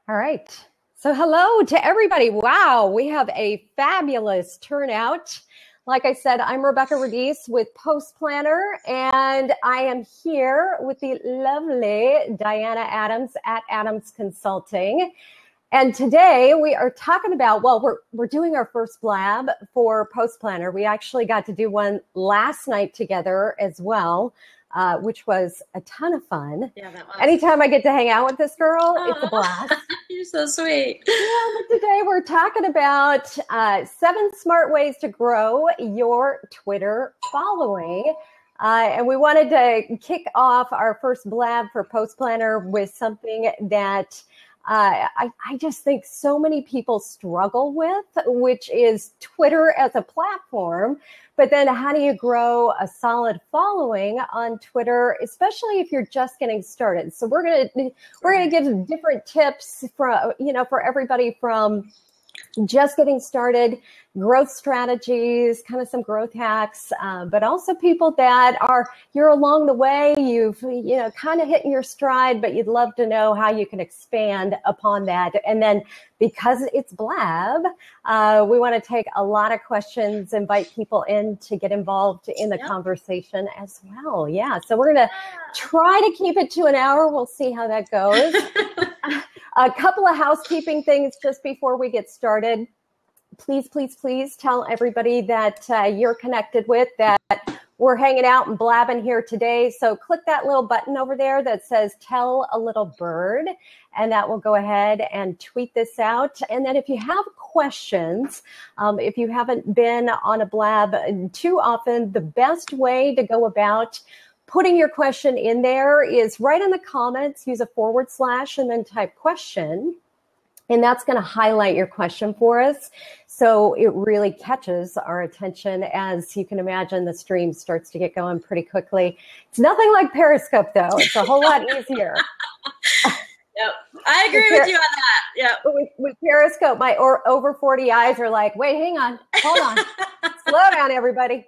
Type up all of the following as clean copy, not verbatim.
All right. So hello to everybody. Wow, we have a fabulous turnout. Like I said, I'm Rebecca Radice with Post Planner, and I am here with the lovely Diana Adams at Adams Consulting. And today we are talking about, we're doing our first blab for Post Planner. We actually got to do one last night together as well, which was a ton of fun. Yeah, that was. Anytime I get to hang out with this girl, it's a blast. You're so sweet. Yeah, but today we're talking about 7 smart ways to grow your Twitter following. And we wanted to kick off our first blab for Post Planner with something that I just think so many people struggle with, which is Twitter as a platform. But then how do you grow a solid following on Twitter, especially if you're just getting started? So we're gonna give different tips for everybody from just getting started, growth strategies, kind of some growth hacks, but also people that you're along the way, you've kind of hitting your stride, but you'd love to know how you can expand upon that. And then because it's Blab, we want to take a lot of questions, invite people in to get involved in the conversation as well. Yeah, so we're going to try to keep it to an hour. We'll see how that goes. A couple of housekeeping things just before we get started. Please, please, please tell everybody that you're connected with, that we're hanging out and blabbing here today. So click that little button over there that says Tell a Little Bird, and that will go ahead and tweet this out. And then if you have questions, if you haven't been on a blab too often, the best way to go about putting your question in there is right in the comments, use a / and then type question. And that's going to highlight your question for us. So it really catches our attention. As you can imagine, the stream starts to get going pretty quickly. It's nothing like Periscope, though. It's a whole lot easier. Yep, I agree with you on that. Yep. With Periscope, my over 40 eyes are like, wait, hang on, hold on. Slow down, everybody.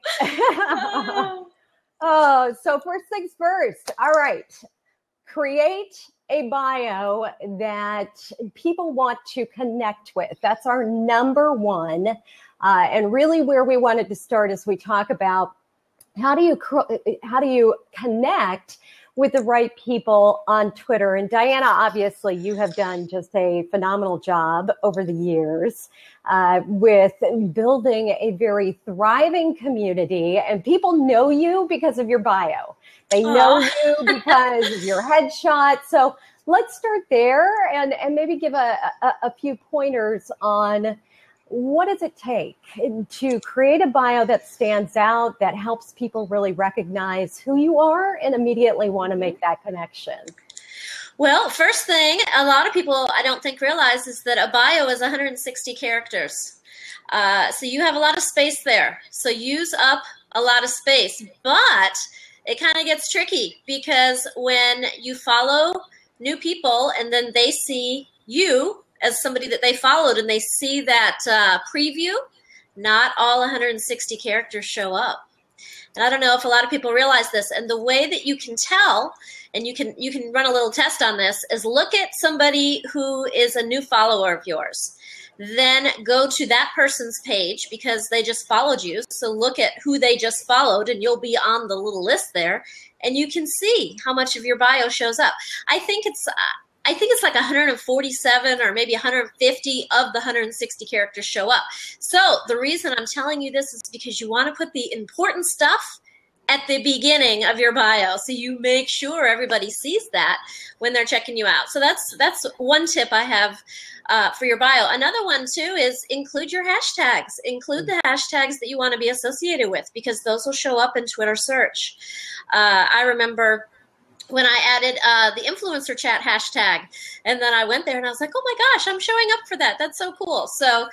Oh, so first things first. All right. Create a bio that people want to connect with. That's our number one. And really where we wanted to start is we talk about how do you connect with the right people on Twitter. And Diana, obviously, you have done just a phenomenal job over the years with building a very thriving community. And people know you because of your bio. They know you because of your headshot. So let's start there and maybe give a few pointers on what does it take to create a bio that stands out, that helps people really recognize who you are and immediately want to make that connection? Well, first thing, a lot of people I don't think realize is that a bio is 160 characters. So you have a lot of space there. So use up a lot of space. But it kind of gets tricky because when you follow new people and then they see you as somebody that they followed and they see that preview, not all 160 characters show up. And I don't know if a lot of people realize this. And the way that you can tell, and you can run a little test on this, is look at somebody who is a new follower of yours. Then go to that person's page because they just followed you. So look at who they just followed and you'll be on the little list there. And you can see how much of your bio shows up. I think it's like 147 or maybe 150 of the 160 characters show up. So the reason I'm telling you this is because you want to put the important stuff at the beginning of your bio, so you make sure everybody sees that when they're checking you out. So that's one tip I have for your bio. Another one too is include your hashtags. Include the hashtags that you want to be associated with because those will show up in Twitter search. I remember when I added the influencer chat hashtag, and then I went there and I was like, oh my gosh, I'm showing up for that. That's so cool. So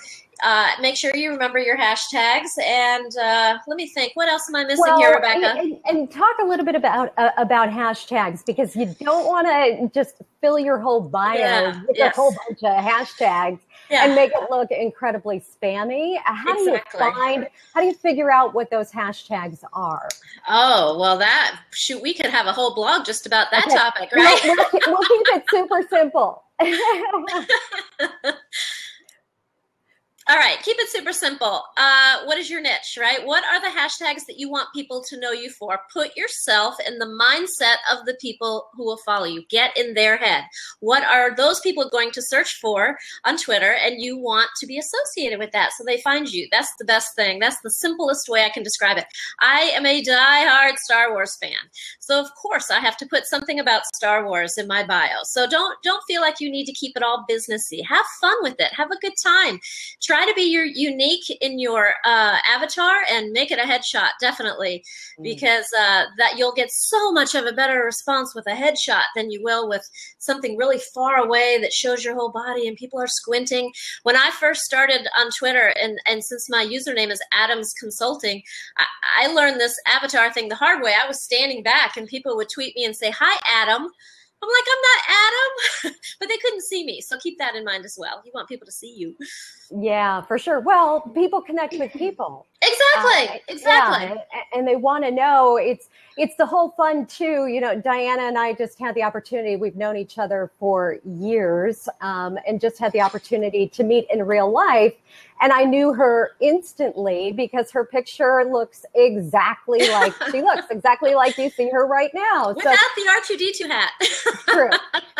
make sure you remember your hashtags. And let me think, what else am I missing here, Rebecca? And talk a little bit about hashtags, because you don't want to just fill your whole bio with a whole bunch of hashtags. and make it look incredibly spammy. How do you figure out what those hashtags are? Oh, well, we could have a whole blog just about that topic, right? We'll keep it super simple. All right, keep it super simple. What is your niche, right? What are the hashtags that you want people to know you for? Put yourself in the mindset of the people who will follow you. Get in their head. What are those people going to search for on Twitter? And you want to be associated with that, so they find you. That's the best thing. That's the simplest way I can describe it. I am a diehard Star Wars fan, so of course I have to put something about Star Wars in my bio. So don't feel like you need to keep it all businessy. Have fun with it. Have a good time. Try to be unique in your avatar and make it a headshot, definitely, because that you'll get so much of a better response with a headshot than you will with something really far away that shows your whole body and people are squinting. When I first started on Twitter, and since my username is Adams Consulting, I learned this avatar thing the hard way. I was standing back and people would tweet me and say, "Hi, Adam." I'm like, "I'm not Adam," but they couldn't see me. So keep that in mind as well. You want people to see you. Yeah, for sure. Well, people connect with people. Exactly. Yeah, and they want to know. It's the whole fun too. You know, Diana and I just had the opportunity. We've known each other for years, and just had the opportunity to meet in real life. And I knew her instantly because her picture looks exactly like she looks, exactly like you see her right now. Without the R2-D2 hat. True.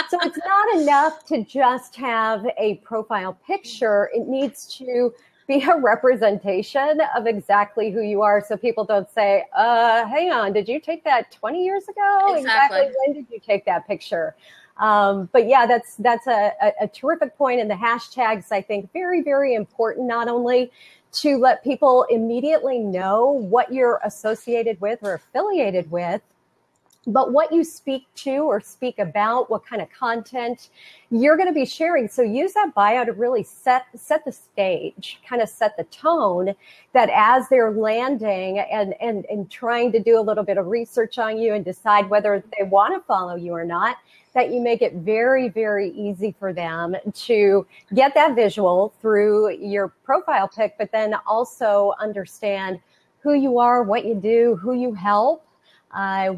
So it's not enough to just have a profile picture. It needs to be a representation of exactly who you are, so people don't say, hang on, did you take that 20 years ago? Exactly. When did you take that picture? But yeah, that's a terrific point. And the hashtags, I think, very, very important, not only to let people immediately know what you're associated with or affiliated with, but what you speak to or speak about, what kind of content you're going to be sharing. So use that bio to really set the stage, kind of set the tone, that as they're landing and trying to do a little bit of research on you and decide whether they want to follow you or not, that you make it very, very easy for them to get that visual through your profile pic, but then also understand who you are, what you do, who you help,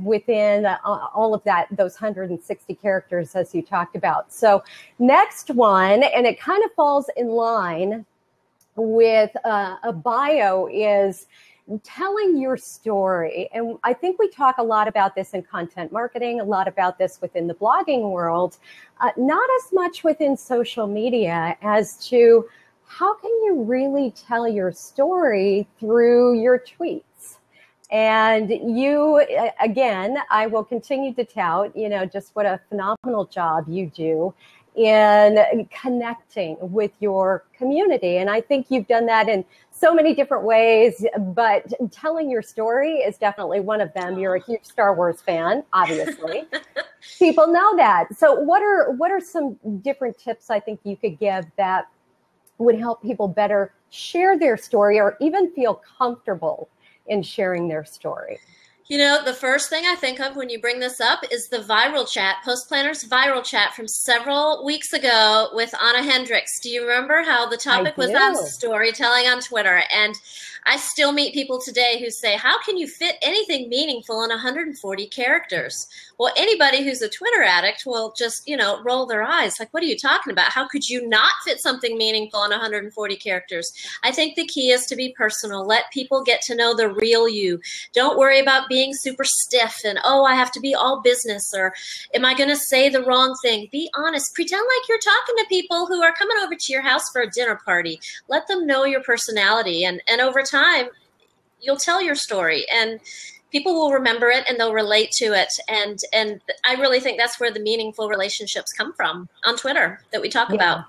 within all of those 160 characters, as you talked about. So next one, and it kind of falls in line with a bio, is telling your story. And I think we talk a lot about this in content marketing, a lot about this within the blogging world, not as much within social media as to how can you really tell your story through your tweets. And you, again, I will continue to tout, just what a phenomenal job you do in connecting with your community. And I think you've done that in so many different ways, but telling your story is definitely one of them. You're a huge Star Wars fan, obviously. People know that. So what are some different tips I think you could give that would help people better share their story or even feel comfortable in sharing their story? The first thing I think of when you bring this up is the viral chat, Post Planner's viral chat from several weeks ago with Anna Hendricks. Do you remember how the topic was on storytelling on Twitter? And I still meet people today who say, how can you fit anything meaningful in 140 characters? Well, anybody who's a Twitter addict will just, roll their eyes. Like, what are you talking about? How could you not fit something meaningful in 140 characters? I think the key is to be personal. Let people get to know the real you. Don't worry about being super stiff and, I have to be all business, or am I going to say the wrong thing? Be honest. Pretend like you're talking to people who are coming over to your house for a dinner party. Let them know your personality, and over time, you'll tell your story, and people will remember it and they'll relate to it. And I really think that's where the meaningful relationships come from on Twitter that we talk about.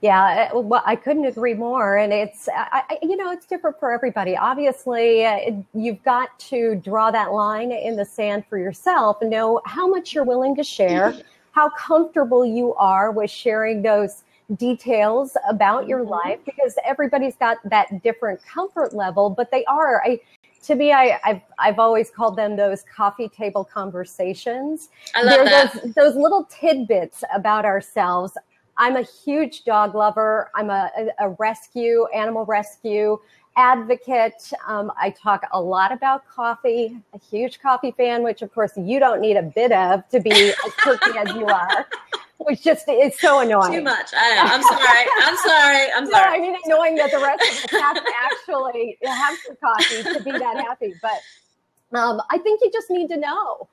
Yeah, well, I couldn't agree more. And it's, it's different for everybody. Obviously, you've got to draw that line in the sand for yourself and know how much you're willing to share, how comfortable you are with sharing those details about your life, because everybody's got that different comfort level, but they are, to me, I've always called them those coffee table conversations. I love that. Those little tidbits about ourselves. I'm a huge dog lover. I'm a animal rescue advocate. I talk a lot about coffee, a huge coffee fan, which of course you don't need a bit of to be as quirky as you are. Which just is so annoying. Too much. I know. I'm sorry. No, I mean annoying that the rest of us have to actually have some coffee to be that happy. But I think you just need to know,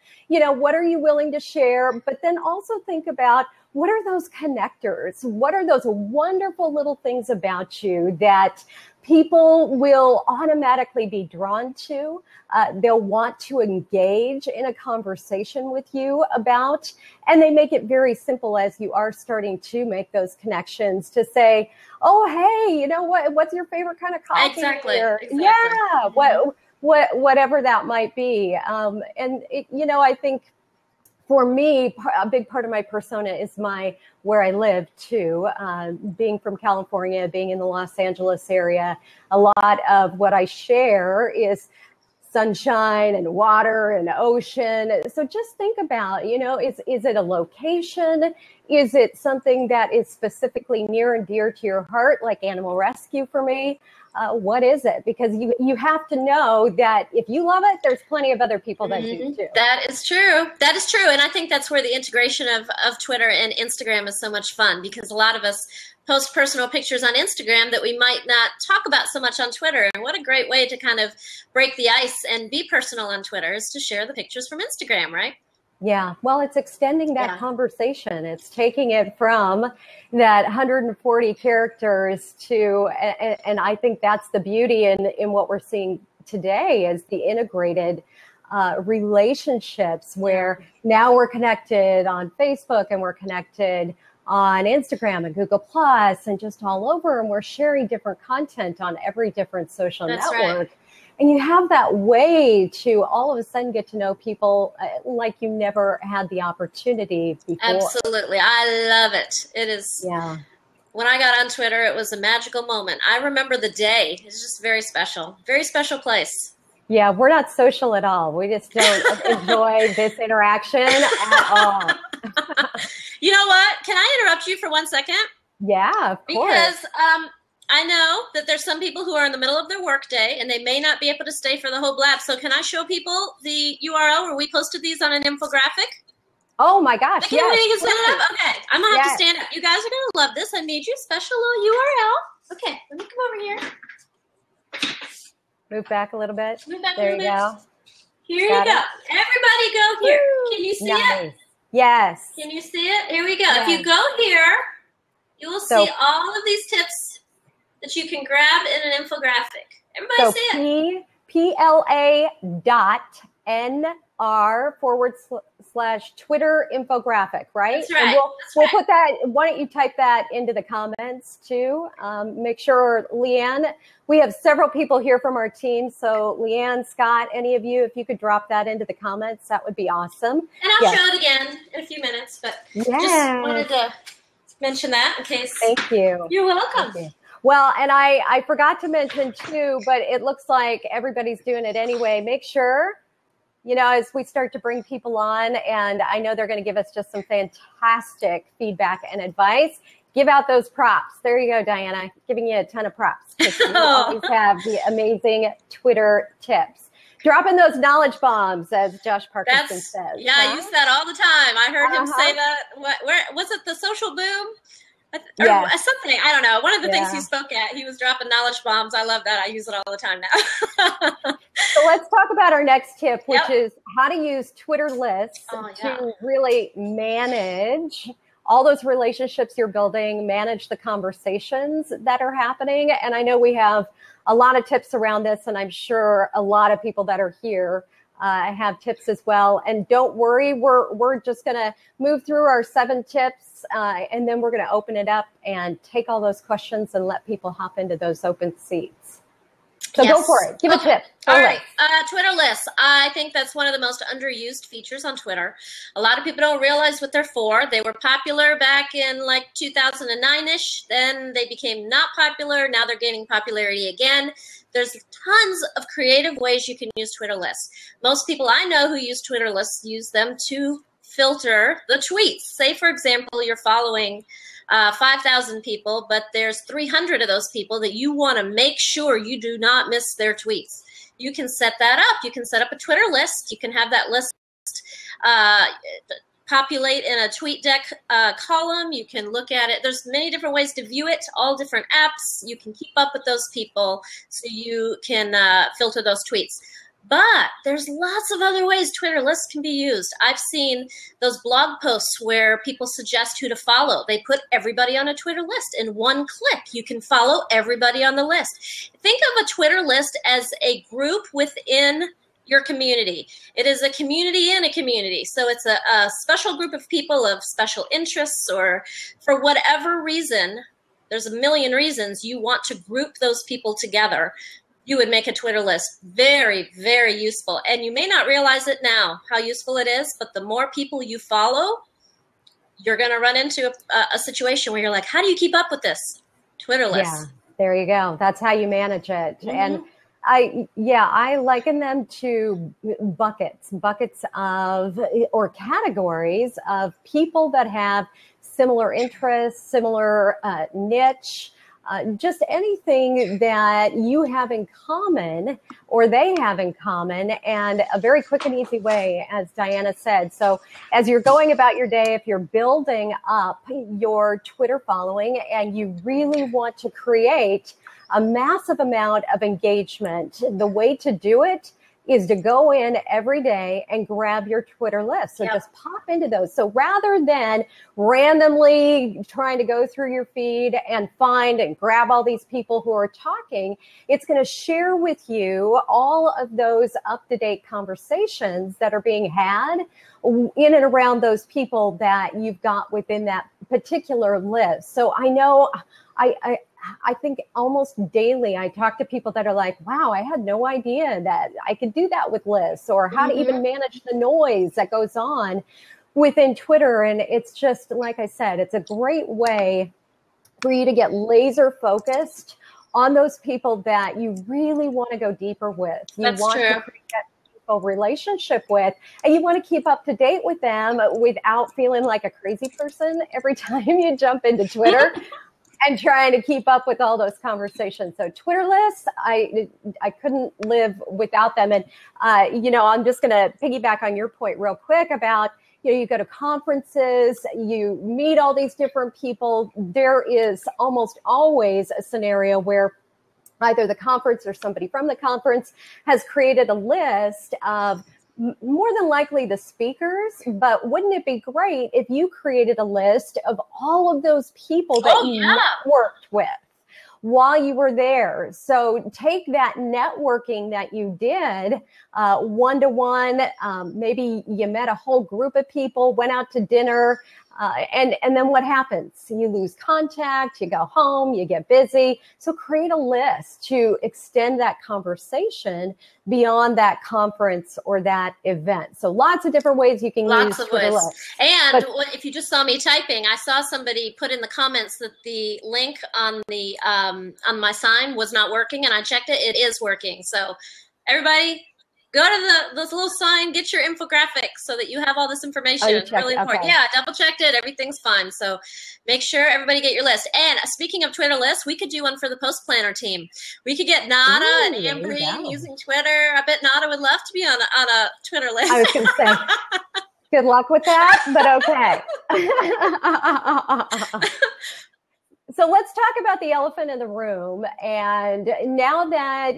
what are you willing to share? But then also think about, what are those connectors? What are those wonderful little things about you that people will automatically be drawn to? They'll want to engage in a conversation with you about, and they make it very simple as you are starting to make those connections to say, oh, hey, what's your favorite kind of coffee? Exactly. Yeah. Whatever that might be. I think for me, a big part of my persona is where I live too. Being from California, being in the Los Angeles area, a lot of what I share is sunshine and water and ocean. So just think about, is it a location? Is it something that is specifically near and dear to your heart, like animal rescue for me? What is it? Because you have to know that if you love it, there's plenty of other people that do too. That is true. And I think that's where the integration of Twitter and Instagram is so much fun, because a lot of us post personal pictures on Instagram that we might not talk about so much on Twitter. And what a great way to kind of break the ice and be personal on Twitter is to share the pictures from Instagram, right? Yeah, well, it's extending that conversation. It's taking it from that 140 characters to, and I think that's the beauty in what we're seeing today is the integrated relationships where now we're connected on Facebook and we're connected on Instagram and Google Plus and just all over, and we're sharing different content on every different social network. Right. And you have that way to all of a sudden get to know people like you never had the opportunity before. Absolutely. I love it. It is. Yeah. When I got on Twitter, it was a magical moment. I remember the day. It's just very special place. Yeah, we're not social at all. We just don't enjoy this interaction at all. You know what? Can I interrupt you for 1 second? Yeah, of course. Because I know that there's some people who are in the middle of their workday and they may not be able to stay for the whole blab. So can I show people the URL where we posted these on an infographic? Oh my gosh, okay, yes. Okay, I'm going to have to stand up. You guys are going to love this. I made you a special little URL. Okay, let me come over here. Move back a little bit. Move back there a little you bit. Here you go. Everybody go here. Can you see it? Yes. Can you see it? Here we go. Yes. If you go here, you will see all of these tips that you can grab in an infographic. Everybody see it. PLA.NR/Twitter infographic, right? That's right. And we'll put that, why don't you type that into the comments too? Make sure, Leanne, we have several people here from our team. So Leanne, Scott, any of you, if you could drop that into the comments, that would be awesome. And I'll show it again in a few minutes, but just wanted to mention that in case. Thank you. You're welcome. Thank you. Well, and I forgot to mention too, but it looks like everybody's doing it anyway. Make sure, as we start to bring people on, and I know they're going to give us just some fantastic feedback and advice, give out those props. There you go, Diana, giving you a ton of props. You always have the amazing Twitter tips. Dropping those knowledge bombs, as Josh Parkinson says. Yeah, I use that all the time. I heard him say that. Where was it? The social boom? Or something, I don't know. One of the things he spoke at, he was dropping knowledge bombs. I love that. I use it all the time now. So let's talk about our next tip, which is how to use Twitter lists to really manage all those relationships you're building, manage the conversations that are happening. And I know we have a lot of tips around this, and I'm sure a lot of people that are here have tips as well. And don't worry, we're just going to move through our 7 tips, and then we're going to open it up and take all those questions and let people hop into those open seats. So go for it. Give a tip. All right. Twitter lists. I think that's one of the most underused features on Twitter. A lot of people don't realize what they're for. They were popular back in like 2009-ish. Then they became not popular. Now they're gaining popularity again. There's tons of creative ways you can use Twitter lists. Most people I know who use Twitter lists use them to filter the tweets. Say, for example, you're following 5,000 people, but there's 300 of those people that you want to make sure you do not miss their tweets. You can set that up. You can set up a Twitter list. You can have that list populate in a TweetDeck column. You can look at it. There's many different ways to view it, all different apps. You can keep up with those people so you can filter those tweets. But there's lots of other ways Twitter lists can be used. I've seen those blog posts where people suggest who to follow. They put everybody on a Twitter list. In one click, you can follow everybody on the list. Think of a Twitter list as a group within your community. It is a community in a community. So it's a special group of people of special interests, or for whatever reason, there's a million reasons you want to group those people together. You would make a Twitter list. Very, very useful. And you may not realize it now, how useful it is, but the more people you follow, you're going to run into a situation where you're like, how do you keep up with this? Twitter list. Yeah, there you go. That's how you manage it. Mm-hmm. And I liken them to buckets of, or categories of people that have similar interests, similar niche, just anything that you have in common or they have in common, and a very quick and easy way, as Diana said. So as you're going about your day, if you're building up your Twitter following and you really want to create a massive amount of engagement, the way to do it is to go in every day and grab your Twitter list. So just pop into those. So rather than randomly trying to go through your feed and find and grab all these people who are talking, it's going to share with you all of those up-to-date conversations that are being had in and around those people that you've got within that particular list. So I know I think almost daily I talk to people that are like, wow, I had no idea that I could do that with lists, or how to even manage the noise that goes on within Twitter. And it's just, like I said, it's a great way for you to get laser focused on those people that you really want to go deeper with. That's want true. to create that relationship with, and you want to keep up to date with them without feeling like a crazy person every time you jump into Twitter. And trying to keep up with all those conversations. So Twitter lists, I couldn't live without them. And, I'm just going to piggyback on your point real quick about, you go to conferences, you meet all these different people. There is almost always a scenario where either the conference or somebody from the conference has created a list of more than likely the speakers, but wouldn't it be great if you created a list of all of those people that you networked with while you were there? So take that networking that you did one-to-one, maybe you met a whole group of people, went out to dinner, and then what happens? You lose contact, you go home, you get busy. So create a list to extend that conversation beyond that conference or that event. So lots of different ways you can use Twitter lists. And if you just saw me typing, I saw somebody put in the comments that the link on the on my sign was not working, and I checked it. It is working. So everybody, go to this little sign, get your infographic so that you have all this information. It's really important. Okay. Yeah, double checked it. Everything's fine. So make sure everybody get your list. And speaking of Twitter lists, we could do one for the Post Planner team. We could get Nada and Ambry using Twitter. I bet Nada would love to be on a Twitter list. I was going to say, good luck with that, but okay. So let's talk about the elephant in the room. And now that,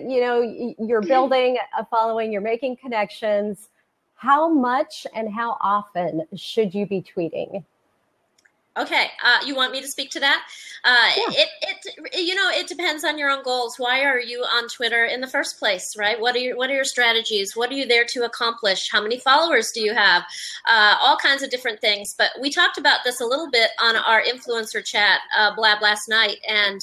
you're building a following, you're making connections, how much and how often should you be tweeting? Okay. You want me to speak to that? It depends on your own goals. Why are you on Twitter in the first place, right? What are your strategies? What are you there to accomplish? How many followers do you have? All kinds of different things. But we talked about this a little bit on our influencer chat blab last night. And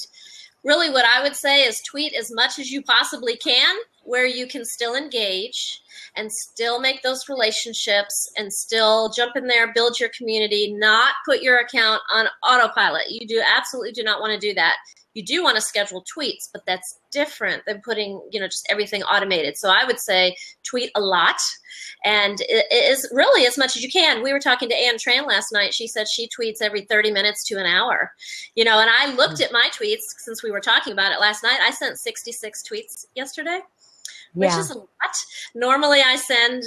really what I would say is tweet as much as you possibly can where you can still engage and still make those relationships and still jump in there, build your community, not put your account on autopilot. You absolutely do not want to do that. You do want to schedule tweets, but that's different than putting, just everything automated. So I would say tweet a lot, and it is really as much as you can. We were talking to Ann Tran last night. She said she tweets every 30 minutes to an hour, and I looked at my tweets since we were talking about it last night. I sent 66 tweets yesterday, which is a lot. Normally I send,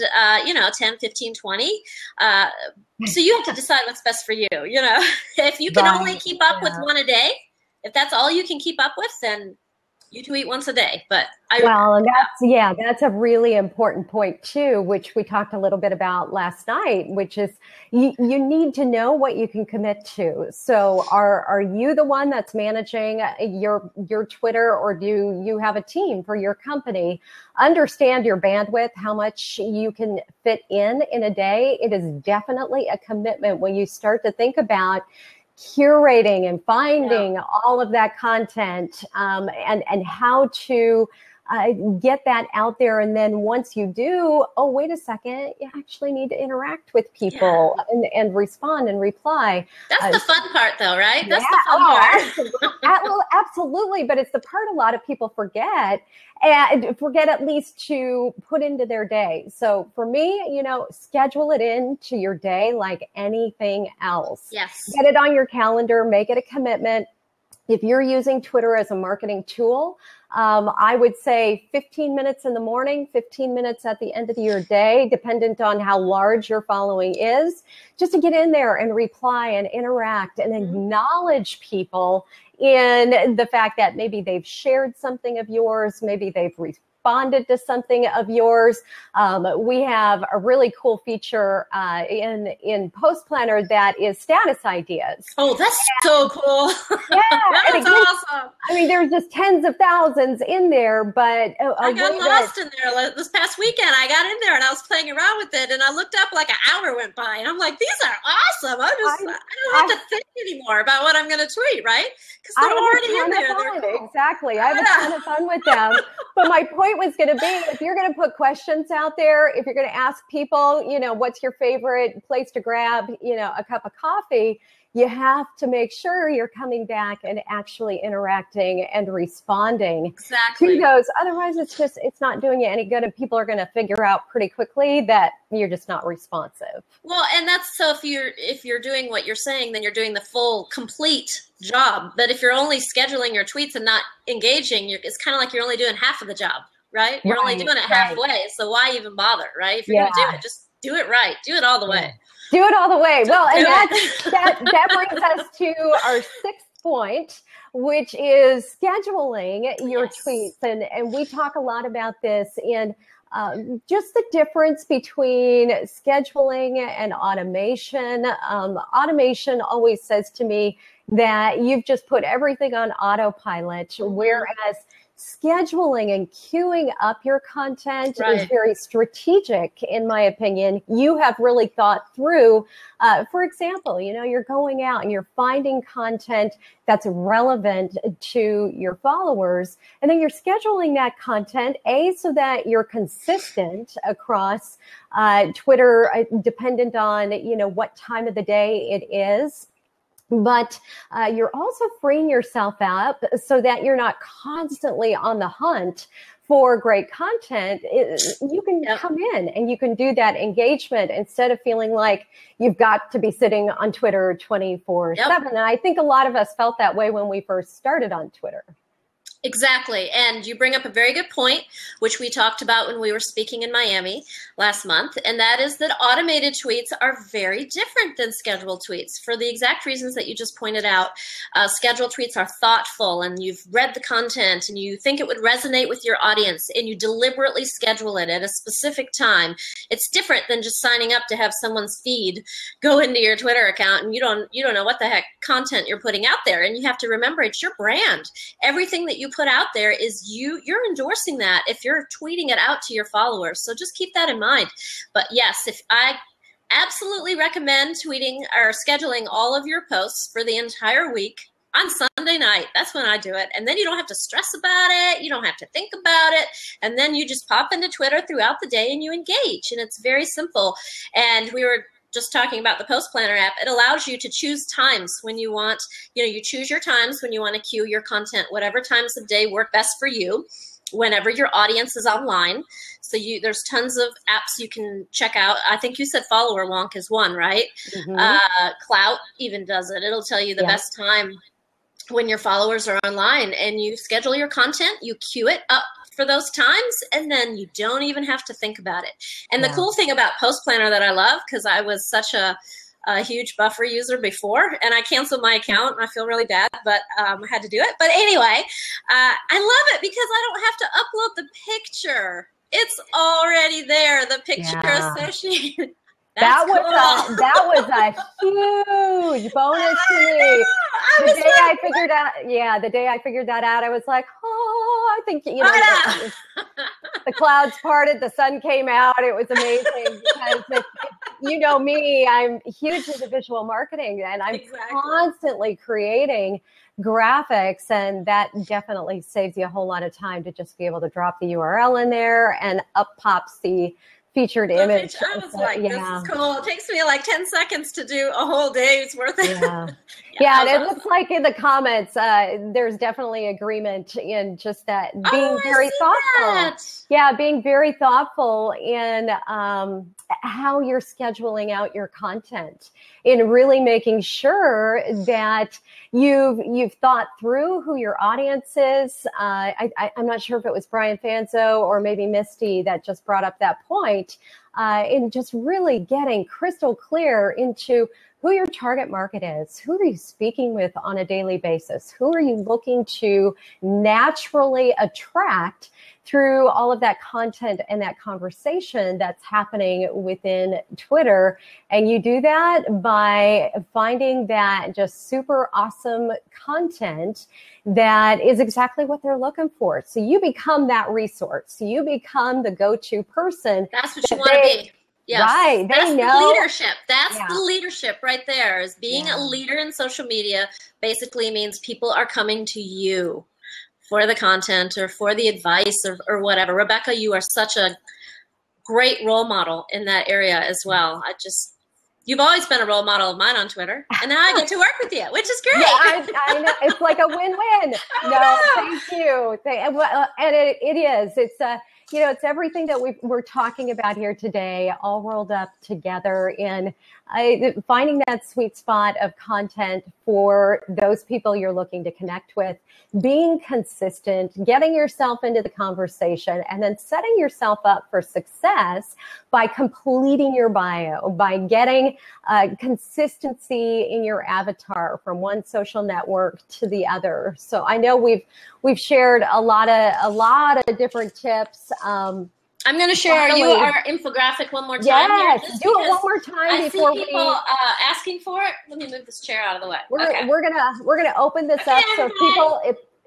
10, 15, 20. So you have to decide what's best for you. If you can only keep up with one a day, if that's all you can keep up with, then you tweet once a day. But that's a really important point too, which we talked a little bit about last night, which is you need to know what you can commit to. So are you the one that's managing your Twitter, or do you have a team for your company? Understand your bandwidth, how much you can fit in a day. It is definitely a commitment when you start to think about curating and finding all of that content, and how to get that out there. And then once you do, oh, wait a second, you actually need to interact with people and respond and reply. That's the fun part though, right? That's the fun part. Absolutely. But it's the part a lot of people forget, and forget at least to put into their day. So for me, schedule it into your day like anything else. Yes. Get it on your calendar, make it a commitment. If you're using Twitter as a marketing tool, I would say 15 minutes in the morning, 15 minutes at the end of your day, dependent on how large your following is, just to get in there and reply and interact and acknowledge people in the fact that maybe they've shared something of yours, maybe they've responded to something of yours. We have a really cool feature in Post Planner that is status ideas. Oh, that's so cool. Yeah. That's awesome. I mean, there's just tens of thousands in there, but I got lost in there this past weekend. I got in there and I was playing around with it, and I looked up like an hour went by, and I'm like, these are awesome. I don't have to think anymore about what I'm going to tweet, right? Because they're already in there. Cool. Exactly. I have a ton of fun with them. But my point was going to be, if you're going to put questions out there, if you're going to ask people, what's your favorite place to grab, a cup of coffee, you have to make sure you're coming back and actually interacting and responding to those. Otherwise, it's not doing you any good, and people are going to figure out pretty quickly that you're just not responsive. Well, and that's so if you're doing what you're saying, then you're doing the full, complete job. But if you're only scheduling your tweets and not engaging, it's kind of like you're only doing half of the job, right? You're only doing it halfway. So why even bother, right? If you're going to do it, just do it right. Do it all the way. Do it all the way. Well, and that brings us to our sixth point, which is scheduling your tweets. And we talk a lot about this in just the difference between scheduling and automation. Automation always says to me that you've just put everything on autopilot, whereas scheduling and queuing up your content is very strategic, in my opinion. You have really thought through, for example, you're going out and you're finding content that's relevant to your followers, and then you're scheduling that content, so that you're consistent across Twitter, dependent on, what time of the day it is. But you're also freeing yourself up so that you're not constantly on the hunt for great content. You can come in and you can do that engagement instead of feeling like you've got to be sitting on Twitter 24/7. And I think a lot of us felt that way when we first started on Twitter. Exactly. And you bring up a very good point, which we talked about when we were speaking in Miami last month. And that is that automated tweets are very different than scheduled tweets for the exact reasons that you just pointed out. Scheduled tweets are thoughtful, and you've read the content and you think it would resonate with your audience, and you deliberately schedule it at a specific time. It's different than just signing up to have someone's feed go into your Twitter account and you don't know what the heck content you're putting out there. And you have to remember, it's your brand. Everything that you put out there is you're endorsing that if you're tweeting it out to your followers. So just keep that in mind. But yes, if I absolutely recommend tweeting or scheduling all of your posts for the entire week. on Sunday night. That's when I do it. And then you don't have to stress about it. You don't have to think about it. And then you just pop into Twitter throughout the day and you engage. And it's very simple. And we were just talking about the Post Planner app. It allows you to choose times when you want, you choose your times when you want to queue your content, whatever times of day work best for you, whenever your audience is online. So there's tons of apps you can check out. I think you said Follower Wonk is one, right? Mm-hmm. Clout even does it. It'll tell you the best time when your followers are online, and you schedule your content, you queue it up for those times, and then you don't even have to think about it. And the cool thing about Post Planner that I love, because I was such a huge Buffer user before, and I canceled my account, and I feel really bad, but I had to do it. But anyway, I love it because I don't have to upload the picture. It's already there, the picture associated. That was a huge bonus to me. The day I figured that out, I was like, I think, the clouds parted, the sun came out. It was amazing because you know me, I'm huge into visual marketing, and I'm constantly creating graphics, and that definitely saves you a whole lot of time to just be able to drop the URL in there, and up pops the featured image. I was like, this is cool. It takes me like 10 seconds to do a whole day's worth of and it looks like in the comments, there's definitely agreement in just that being very thoughtful. Yeah, being very thoughtful in how you're scheduling out your content, in really making sure that you've thought through who your audience is. I'm not sure if it was Brian Fanzo or maybe Misty that just brought up that point, in just really getting crystal clear into who your target market is. Who are you speaking with on a daily basis? Who are you looking to naturally attract through all of that content and that conversation that's happening within Twitter? And you do that by finding that just super awesome content that is exactly what they're looking for. So you become that resource. So you become the go-to person. That's what you want to be. Yes. Right. That's the leadership. That's the leadership right there. Is being a leader in social media basically means people are coming to you for the content or for the advice or whatever. Rebecca, you are such a great role model in that area as well. You've always been a role model of mine on Twitter, and now I get to work with you, which is great. Yeah, I know. It's like a win-win. Thank you. And it is. It's it's everything that we're talking about here today, all rolled up together in finding that sweet spot of content for those people you're looking to connect with, being consistent, getting yourself into the conversation, and then setting yourself up for success by completing your bio, by getting consistency in your avatar from one social network to the other. So I know we've shared a lot of different tips. I'm going to share our infographic one more time. Yes, do it one more time before we. I see people asking for it. Let me move this chair out of the way. We're gonna open this up so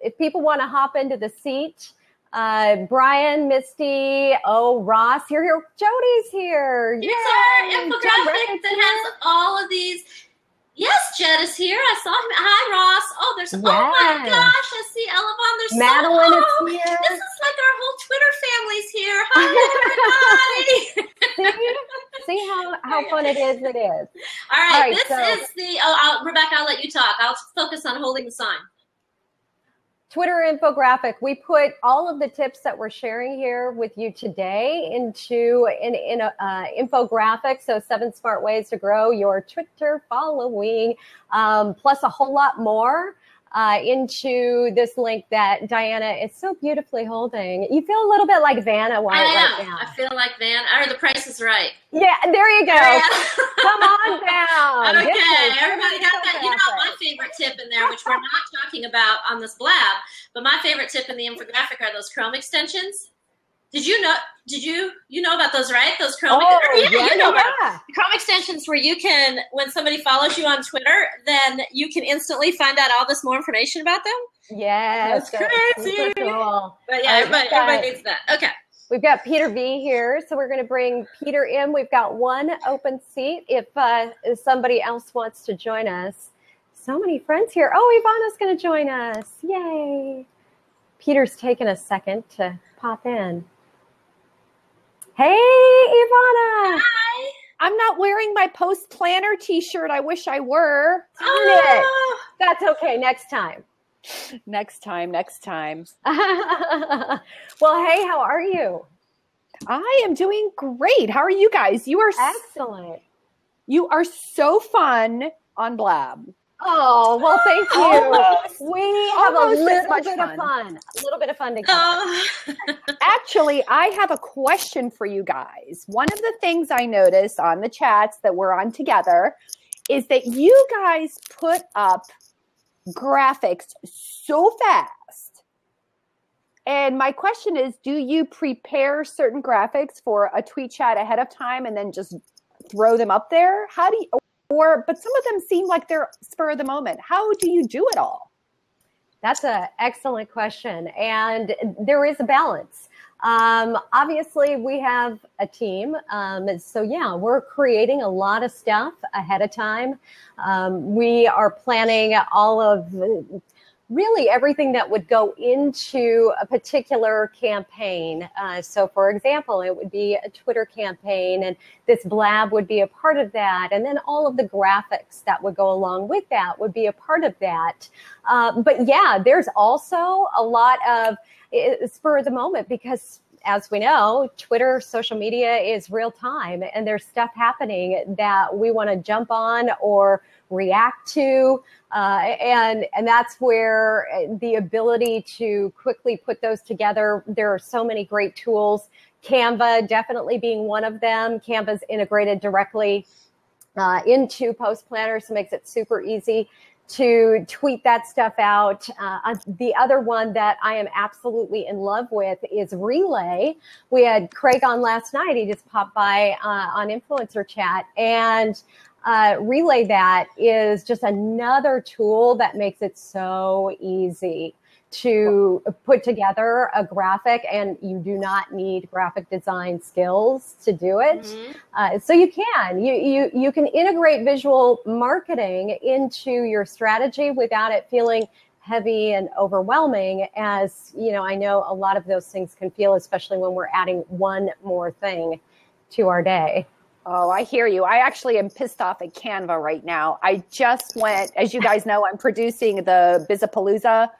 if people want to hop into the seat. Brian, Misty, Ross, you're here. Jody's here. Here's our infographic that has all of these. Yes, Jed is here. I saw him. Hi, Ross. Oh, there's, oh my gosh, I see Elevon. There's Madeline is here. This is like our whole Twitter family's here. Hi, everybody. See how fun it is? It is. All right, this is the, Rebecca, I'll let you talk. I'll focus on holding the sign. Twitter infographic. We put all of the tips that we're sharing here with you today into an infographic. So 7 smart ways to grow your Twitter following, plus a whole lot more into this link that Diana is so beautifully holding. You feel a little bit like Vanna White right now. I feel like Vanna, or The Price is Right. Yeah, there you go. Come on down. Okay, everybody got that. You know my favorite tip in there, which we're not talking about on this blab, but my favorite tip in the infographic are those Chrome extensions. Did you know? You know about those, right? Those Chrome. You know about Chrome extensions where you can, when somebody follows you on Twitter, then you can instantly find out all this more information about them. Yes, that's crazy. Cool. But yeah, everybody needs that. Okay. We've got Peter V here, so we're going to bring Peter in. We've got one open seat if somebody else wants to join us. So many friends here. Oh, Ivana's going to join us. Yay. Peter's taken a second to pop in. Hey, Ivana. Hi. I'm not wearing my Post Planner t-shirt. I wish I were. Darn it. That's okay. Next time. Next time. Well, hey, how are you? I am doing great. How are you guys? You are excellent. You are so fun on Blab. Oh, well, thank you. We have a little bit of fun. A little bit of fun together. Actually, I have a question for you guys. One of the things I noticed on the chats that we're on together is that you guys put up graphics so fast. And my question is, do you prepare certain graphics for a tweet chat ahead of time and then just throw them up there? How do you, but some of them seem like they're spur of the moment. How do you do it all? That's an excellent question. And there is a balance. Obviously, we have a team. So, yeah, we're creating a lot of stuff ahead of time. We are planning all of really everything that would go into a particular campaign. So, for example, it would be a Twitter campaign, and this blab would be a part of that. And then all of the graphics that would go along with that would be a part of that. But yeah, there's also a lot of spur of the moment because, as we know, Twitter, social media is real time, and there's stuff happening that we want to jump on or react to. And that's where the ability to quickly put those together. There are so many great tools. Canva definitely being one of them. Canva's integrated directly into Post Planner, so makes it super easy to tweet that stuff out. The other one that I am absolutely in love with is Relay. We had Craig on last night. He just popped by on Influencer Chat, and Relay that is just another tool that makes it so easy to put together a graphic, and you do not need graphic design skills to do it. Mm-hmm. So you can integrate visual marketing into your strategy without it feeling heavy and overwhelming, as you know, I know a lot of those things can feel, especially when we're adding one more thing to our day. Oh, I hear you. I actually am pissed off at Canva right now. I just went, as you guys know, I'm producing the Bizapalooza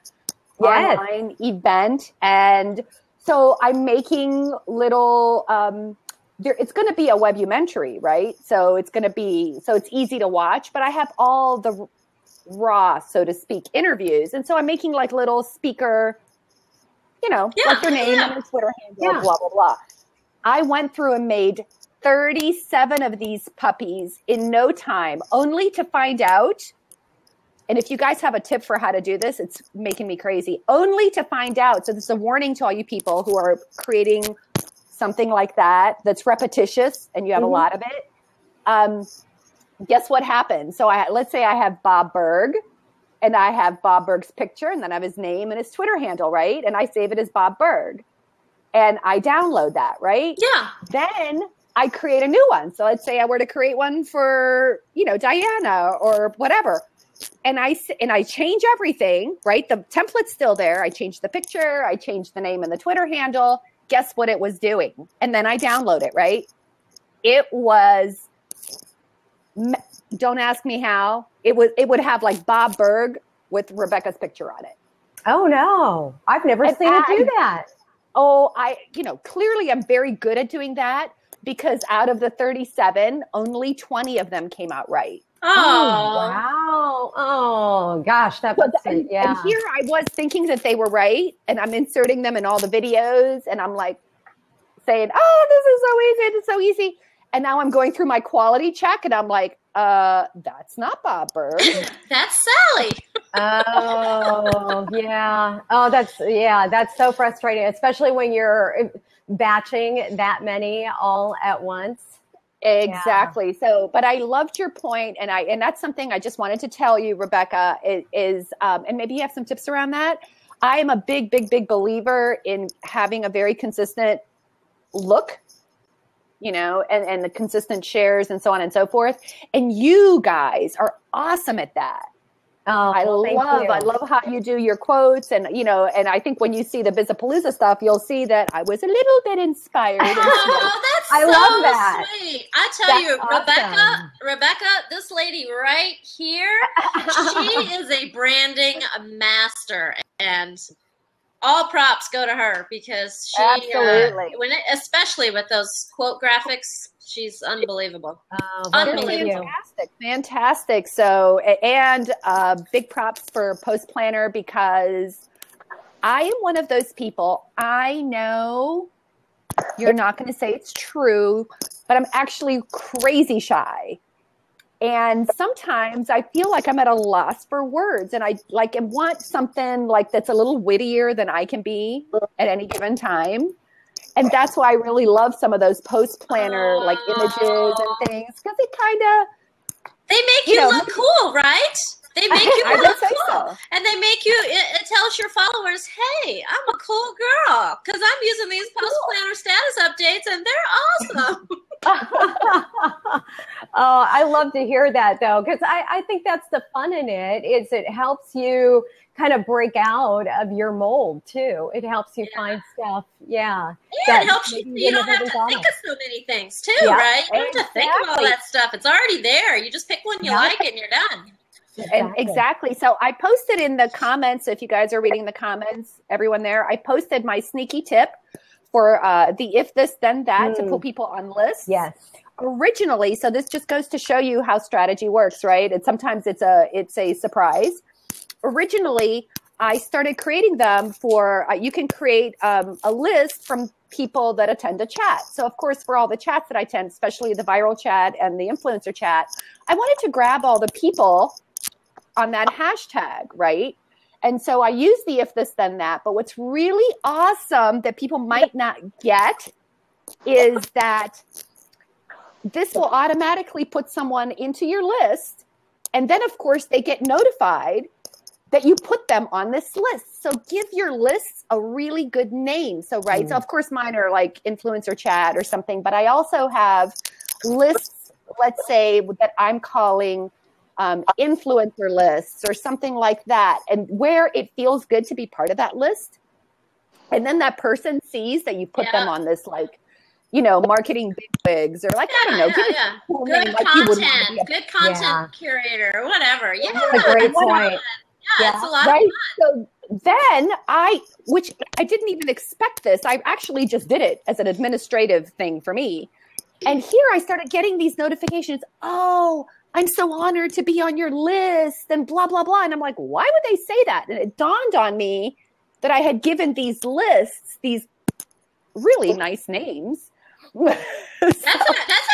online event. And so I'm making little, it's going to be a webumentary, right? So it's easy to watch, but I have all the raw, so to speak, interviews. And so I'm making like little speaker, like their name and their Twitter handle, blah, blah, blah. I went through and made 37 of these puppies in no time, only to find out, and if you guys have a tip for how to do this, it's making me crazy, only to find out, so this is a warning to all you people who are creating something like that's repetitious and you have a lot of it. Guess what happened? So let's say I have Bob Berg, and I have Bob Berg's picture, and then I have his name and his Twitter handle, right? And I save it as Bob Berg. And I download that, right? Yeah. Then I create a new one. So let's say I were to create one for, Diana or whatever. And I change everything, right? The template's still there. I changed the picture. I changed the name and the Twitter handle. Guess what it was doing? And then I download it, right? It was, don't ask me how. It would have like Bob Berg with Rebecca's picture on it. Oh no, I've never seen it do that. Oh, clearly I'm very good at doing that, because out of the 37, only 20 of them came out right. Oh, wow. Oh, gosh. And here I was thinking that they were right, and I'm inserting them in all the videos, and I'm like saying, oh, this is so easy. It's so easy. And now I'm going through my quality check, and I'm like, that's not Bob Berg. That's Sally. Oh, yeah. Oh, that's so frustrating, especially when you're batching that many all at once. Exactly. Yeah. So, but I loved your point, and that's something I just wanted to tell you, Rebecca, is and maybe you have some tips around that. I am a big, big, big believer in having a very consistent look, and the consistent shares and so on and so forth. And you guys are awesome at that. Oh, I well, thank you. I love how you do your quotes, and and I think when you see the Bizapalooza stuff, you'll see that I was a little bit inspired. Oh, that's I so love that. sweet. I tell That's you, awesome. Rebecca, this lady right here, she is a branding master, and all props go to her because she, Absolutely. especially with those quote graphics, she's unbelievable. Oh, Unbelievable. Fantastic. So, and big props for Post Planner, because I am one of those people. I know you're not going to say it's true, but I'm actually crazy shy. And sometimes I feel like I'm at a loss for words, and I want something like that's a little wittier than I can be at any given time. And that's why I really love some of those Post Planner like images and things, because it kind of, they make you look cool, right? They make you look cool. So. And they make you, it tells your followers, hey, I'm a cool girl because I'm using these Post Planner status updates and they're awesome. Oh, I love to hear that, though, because I think that's the fun in it, is it helps you kind of break out of your mold, too. It helps you find stuff, Yeah, it helps you. You don't have to think of so many things, too, right? You don't have to think of all that stuff. It's already there. You just pick one you like and you're done. And exactly. So I posted in the comments, if you guys are reading the comments, everyone there, I posted my sneaky tip for the if this then that to put people on lists. Yes. Originally, so this just goes to show you how strategy works, right? And sometimes it's a surprise. Originally, I started creating them for you can create a list from people that attend a chat. So of course, for all the chats that I attend, especially the viral chat and the influencer chat, I wanted to grab all the people on that hashtag, right? And so I use the if this then that. But what's really awesome that people might not get is that this will automatically put someone into your list. And then, of course, they get notified that you put them on this list. So give your lists a really good name. So, right. So, of course, mine are like influencer chat or something. But I also have lists, let's say, that I'm calling influencer lists or something like that, and where it feels good to be part of that list. And then that person sees that you put them on this, like, marketing bigwigs, or like, I don't know, cool good content curator or whatever. Yeah, that's a great point. Yeah, it's a lot of fun. So then which I didn't even expect this. I actually just did it as an administrative thing for me. And here I started getting these notifications. Oh, I'm so honored to be on your list and blah, blah, blah. And I'm like, why would they say that? And it dawned on me that I had given these lists, these really nice names. That's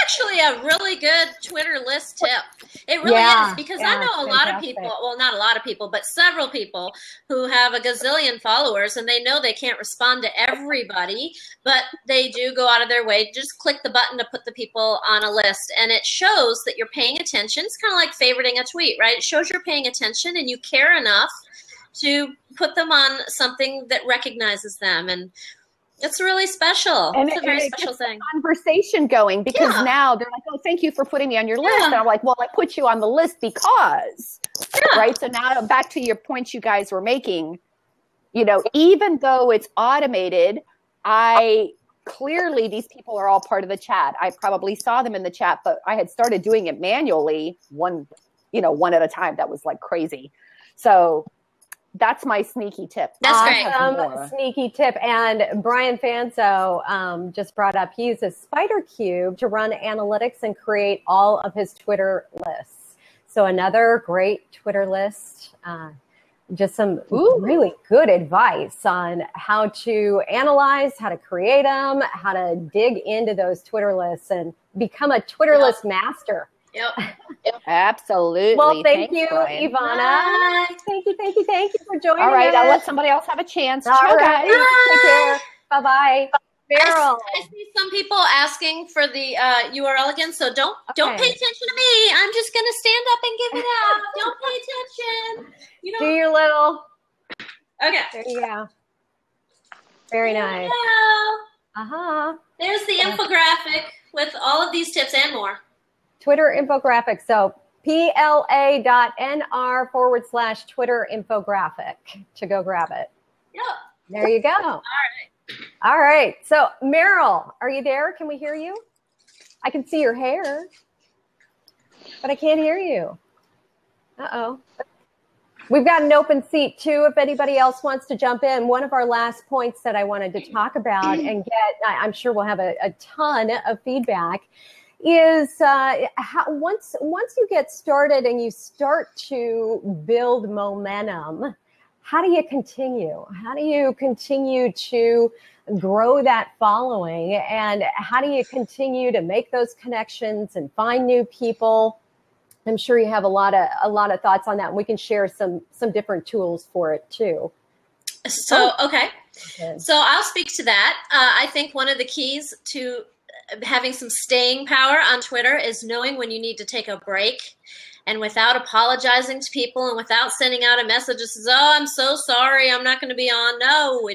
actually a really good Twitter list tip. It really is, because I know a lot of people, well, not a lot of people, but several people who have a gazillion followers, and they know they can't respond to everybody, but they do go out of their way to just click the button to put the people on a list. And it shows that you're paying attention. It's kind of like favoriting a tweet, right? It shows you're paying attention and you care enough to put them on something that recognizes them. And it's really special. It's a very special thing. Conversation going, because now they're like, oh, thank you for putting me on your list. And I'm like, well, I put you on the list because, right? So now back to your points you guys were making, even though it's automated, clearly these people are all part of the chat. I probably saw them in the chat, but I had started doing it manually, one at a time. That was like crazy. So that's my sneaky tip. That's great. Sneaky tip. And Brian Fanso just brought up, he uses Spider Cube to run analytics and create all of his Twitter lists. So another great Twitter list. Just some really good advice on how to analyze, how to create them, how to dig into those Twitter lists and become a Twitter list master. Yep. Absolutely. Well, thank you, Brian. Ivana. Bye. Thank you for joining us. All right, I'll let somebody else have a chance. All right. Take care. Bye-bye. Meryl. I see some people asking for the URL again, so don't pay attention to me. I'm just going to stand up and give it out. Don't pay attention. Do your little. Okay. There you go. Very nice. There's the infographic with all of these tips and more. Twitter infographic. So PLA.NR/Twitter infographic to go grab it. Yep. There you go. All right. So Meryl, are you there? Can we hear you? I can see your hair, but I can't hear you. Uh-oh. We've got an open seat too if anybody else wants to jump in. One of our last points that I wanted to talk about and get, I'm sure we'll have a ton of feedback, is how, once you get started and you start to build momentum, how do you continue? How do you continue to grow that following? And how do you continue to make those connections and find new people? I'm sure you have a lot of thoughts on that. And we can share some different tools for it too. So, okay. So I'll speak to that. I think one of the keys to having some staying power on Twitter is knowing when you need to take a break, and without apologizing to people and without sending out a message that says, oh, I'm so sorry, I'm not going to be on. No,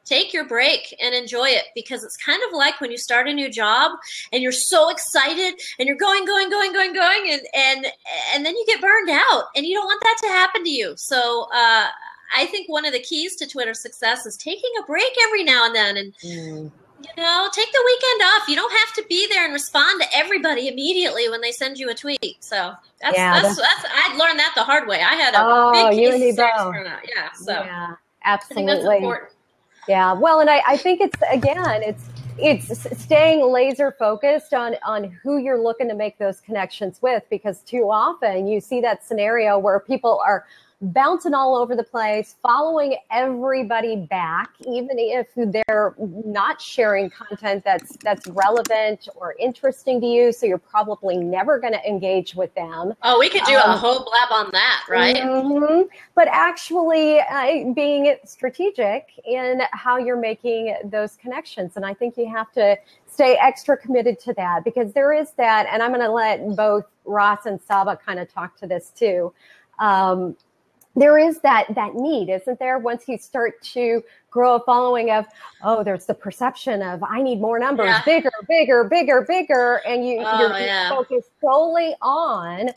take your break and enjoy it, because it's kind of like when you start a new job and you're so excited and you're going, and then you get burned out, and you don't want that to happen to you. So I think one of the keys to Twitter success is taking a break every now and then, and take the weekend off. You don't have to be there and respond to everybody immediately when they send you a tweet. So that's I learned that the hard way. I had a big case of burnout. Yeah, so yeah, absolutely. I think that's important. Yeah, well, and I think it's staying laser focused on who you're looking to make those connections with, because too often you see that scenario where people are bouncing all over the place, following everybody back, even if they're not sharing content that's relevant or interesting to you. So you're probably never going to engage with them. Oh, we could do a whole blab on that, right? Mm-hmm. But actually being strategic in how you're making those connections. And I think you have to stay extra committed to that, because there is that, and I'm going to let both Ross and Saba kind of talk to this too. There is that need, isn't there? Once you start to grow a following of, there's the perception of, I need more numbers, bigger, and you're focused solely on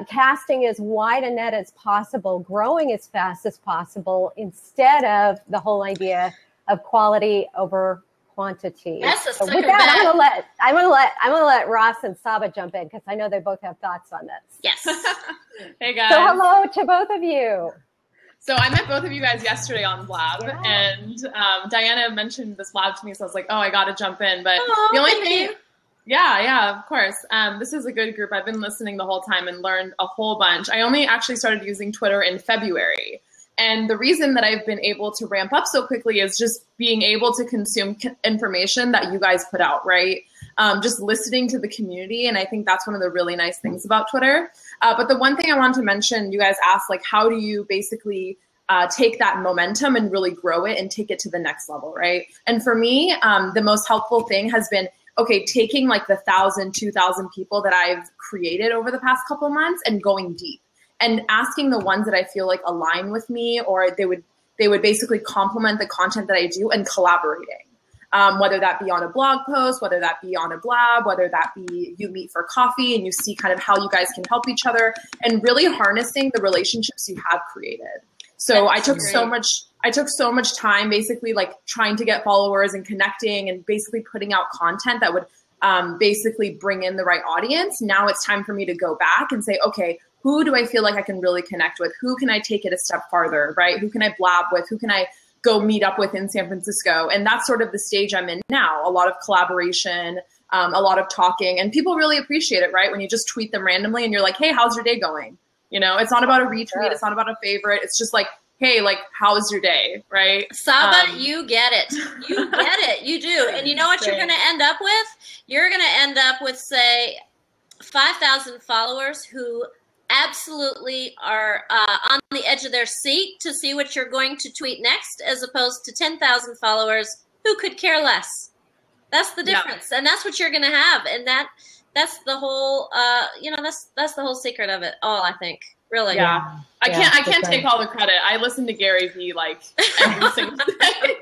casting as wide a net as possible, growing as fast as possible, instead of the whole idea of quality over quantity. So with that, I'm gonna let Ross and Saba jump in, because I know they both have thoughts on this. Yes. Hey guys. So hello to both of you. So I met both of you guys yesterday on Blab, and Diana mentioned this Blab to me, so I was like, I got to jump in. But the only thing, yeah, of course. This is a good group. I've been listening the whole time and learned a whole bunch. I only actually started using Twitter in February. And the reason that I've been able to ramp up so quickly is just being able to consume information that you guys put out, right? Just listening to the community. And I think that's one of the really nice things about Twitter. But the one thing I want to mention, you guys asked, like, how do you basically take that momentum and really grow it and take it to the next level, right? And for me, the most helpful thing has been, taking like the 1,000, 2,000 people that I've created over the past couple of months and going deep. And asking the ones that I feel like align with me, or they would basically complement the content that I do, and collaborating. Whether that be on a blog post, whether that be on a blab, whether that be you meet for coffee and you see kind of how you guys can help each other, and really harnessing the relationships you have created. So I took so much time basically like trying to get followers and connecting and basically putting out content that would basically bring in the right audience. Now it's time for me to go back and say, okay, who do I feel like I can really connect with? Who can I take it a step farther, right? Who can I blab with? Who can I go meet up with in San Francisco? And that's sort of the stage I'm in now. A lot of collaboration, a lot of talking, and people really appreciate it, right? When you just tweet them randomly and you're like, hey, how's your day going? It's not about a retweet. It's not about a favorite. It's just like, hey, like, how's your day, right? Saba, you get it. You get it. You do. And you know what you're going to end up with? You're going to end up with, say, 5,000 followers who absolutely are on the edge of their seat to see what you're going to tweet next, as opposed to 10,000 followers who could care less. That's the difference. And that's what you're going to have. And that's the whole, that's the whole secret of it all, I think. Really. Yeah. I can't take all the credit. I listen to Gary Vee like every single day.